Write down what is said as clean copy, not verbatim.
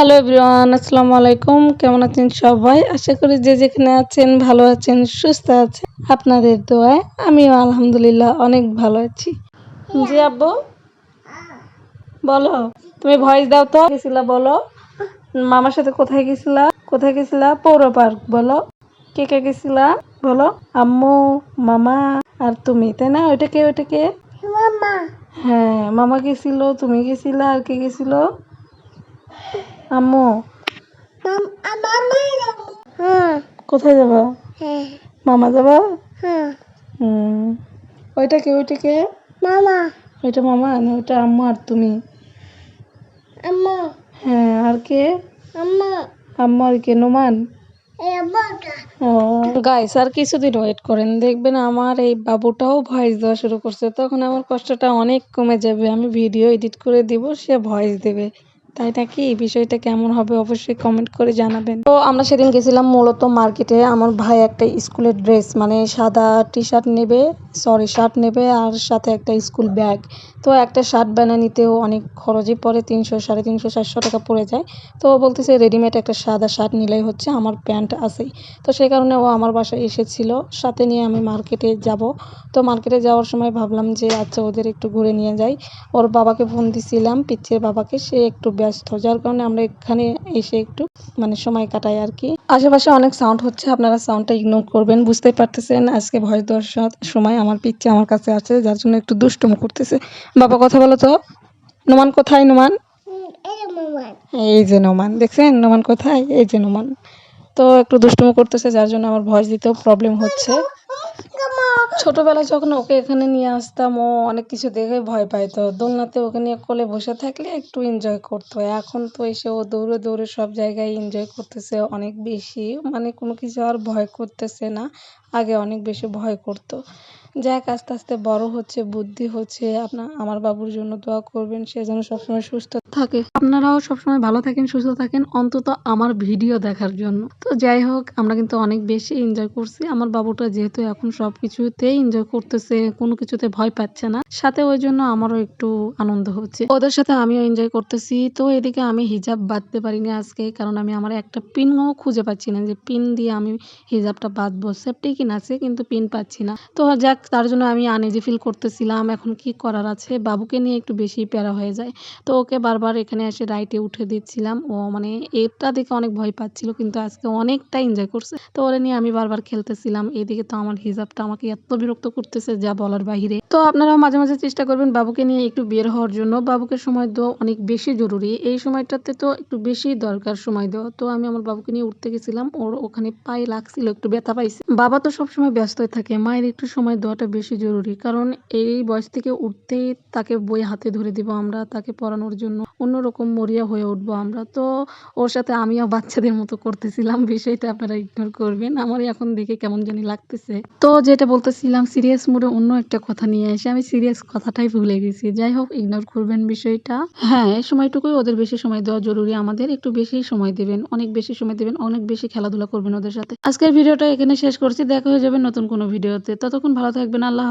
Hello everyone, আসসালামু আলাইকুম। কেমন আছেন সবাই? আশা করি যে যেখানে আছেন ভালো আছেন, সুস্থ আছেন। আপনাদের দোয়ায় আমিও আলহামদুলিল্লাহ অনেক ভালো আছি। জি আব্বু, বলো। তুমি ভয়েস দাও তো। গেছিলা বলো। মামার সাথে কোথায় গেছিলা? কোথায় গেছিলা? পৌর পার্ক। বলো। কে কে গেছিলা? বলো। আম্মু, মামা আর তুমি, তাই না? ওইটা কে? মামা। হ্যাঁ, মামা গেছিল, তুমি গেছিলা, আর কে গেছিল? আম্মু। কোথায় যাবা? মামা যাবা? হুম। ওইটা কে? মামা। ওইটা মামা না, ওইটা আম্মু আর তুমি। আম্মু। হ্যাঁ, আর কে? আম্মু। আম্মু আর কে? নোমান। ও গাইস, আর কিছুদিন ওয়েট করেন, দেখবেন আমার এই বাবুটাও ভয়েস দেওয়া শুরু করছে। তখন আমার কষ্টটা অনেক কমে যাবে। আমি ভিডিও এডিট করে দিব, সে ভয়েস দেবে। তাই নাকি? বিষয়টা কেমন হবে অবশ্যই কমেন্ট করে জানাবেন। তো আমরা সেদিন গেছিলাম মূলত মার্কেটে। আমার ভাই একটা স্কুলের ড্রেস, মানে সাদা টি শার্ট নেবে, শার্ট নেবে, আর সাথে একটা স্কুল ব্যাগ। তো একটা শার্ট বানিয়ে নিতেও অনেক খরচই পড়ে, 300, 350, 400 টাকা পড়ে যায়। তো ও বলতেছে রেডিমেড একটা সাদা শার্ট নিলেই হচ্ছে, আমার প্যান্ট আছেই। তো সেই কারণে ও আমার বাসায় এসেছিল, সাথে নিয়ে আমি মার্কেটে যাব। তো মার্কেটে যাওয়ার সময় ভাবলাম যে আচ্ছা ওদের একটু ঘুরে নিয়ে যাই। ওর বাবাকে ফোন দিছিলাম, পিচ্চির বাবাকে, সে একটু ব্যস্ত, যার কারণে আমরা এখানে এসে একটু মানে সময় কাটাই আর কি। আশেপাশে অনেক সাউন্ড হচ্ছে, আপনারা সাউন্ডটা ইগনোর করবেন। বুঝতেই পারতেছেন আজকে ভয়েস দেওয়ার সময় আমার পিচ্চি আমার কাছে আছে, যার জন্য একটু দুষ্টুমি করতেছে। বাবা কথা বলো তো। নোমান কোথায়? নোমান এই যে নোমান, দেখছেন নোমান কোথায়? এই যে নোমান। তো একটু দুষ্টুমি করতেছে, যার জন্য আমার ভয়েস দিতেও প্রবলেম হচ্ছে। ছোটবেলায় যখন ওকে এখানে নিয়ে আসতাম, ও অনেক কিছু দেখে ভয় পাইতো। দোলনাতে ওকে নিয়ে কোলে বসে থাকলে একটু এনজয় করতো। এখন তো এসে ও দৌড়ে দৌড়ে সব জায়গায় এনজয় করতেছে অনেক বেশি, মানে কোনো কিছু আর ভয় করতেছে না। আগে অনেক বেশি ভয় করতো। যাক, আস্তে আস্তে বড় হচ্ছে, বুদ্ধি হচ্ছে। আমার বাবুর জন্য দোয়া করবেন, সে যেন সবসময় সুস্থ থাকে। আপনারাও সবসময় ভালো থাকেন, সুস্থ থাকেন, অন্তত আমার ভিডিও দেখার জন্য। তো যাই হোক, আমরা কিন্তু অনেক বেশি এনজয় করছি। আমার বাবুটা যেহেতু এখন সবকিছুতেই এনজয় করতেছে, কোনো কিছুতে ভয় পাচ্ছে না, সাথে ওই জন্য আমারও একটু আনন্দ হচ্ছে, ওদের সাথে আমিও এনজয় করতেছি। তো এদিকে আমি হিজাব বাঁধতে পারিনি আজকে, কারণ আমি আমার একটা পিনও খুঁজে পাচ্ছি না, যে পিন দিয়ে আমি হিজাবটা বাঁধবো। সেফটি কিন আছে, কিন্তু পিন পাচ্ছি না। তো যাক, তার জন্য আমি আনইজি ফিল করতেছিলাম। এখন কি করার আছে, বাবুকে নিয়ে একটু বেশি প্যারা হয়ে যায়। তো ওকে বারবার এখানে এসে রাইটে উঠে দিচ্ছিলাম। ও মানে এটা দেখে অনেক ভয় পাচ্ছিল, কিন্তু আজকে অনেকটা এনজয় করছে। তো ওরে নিয়ে আমি বারবার খেলতেছিলাম। এদিকে তো আমার হিজাবটা আমাকে এত বিরক্ত করতেছে যা বলার বাহিরে। তো আপনারাও মাঝে মাঝে চেষ্টা করবেন বাবুকে নিয়ে একটু বের হওয়ার জন্য। বাবুকে সময় দেওয়া অনেক বেশি জরুরি। এই সময়টাতে তো একটু বেশি দরকার সময় দেওয়া। তো আমি আমার বাবুকে নিয়ে উঠতে গেছিলাম, ওর ওখানে পায়ে লাগছিল, একটু ব্যথা পাইছে। বাবা তো সবসময় ব্যস্তই থাকে, মায়ের একটু সময় দেওয়াটা বেশি জরুরি, কারণ এই বয়স থেকে উঠতেই তাকে বই হাতে ধরে দিব আমরা, তাকে পড়ানোর জন্য অন্যরকম মরিয়া হয়ে উঠবো আমরা। তো ওর সাথে আমিও বাচ্চাদের মতো করতেছিলাম, বিষয়টা আপনারা ইগনোর করবেন। আমার এখন দেখে কেমন জানি লাগতেছে। তো যেটা বলতেছিলাম, সিরিয়াস মুডে অন্য একটা কথা নিয়ে এসে আমি সিরিয়াস কথাটাই ভুলে গেছি। যাই হোক, ইগনোর করবেন বিষয়টা। হ্যাঁ, এই সময়টুকুই ওদের বেশি সময় দেওয়া জরুরি, আমাদের একটু বেশি সময় দেবেন, অনেক বেশি সময় দেবেন, অনেক বেশি খেলাধুলা করবেন ওদের সাথে। আজকের ভিডিওটা এখানে শেষ করছি, দেখা হয়ে যাবে নতুন কোনো ভিডিওতে। ততক্ষণ ভালো থাকবেন। আল্লাহ।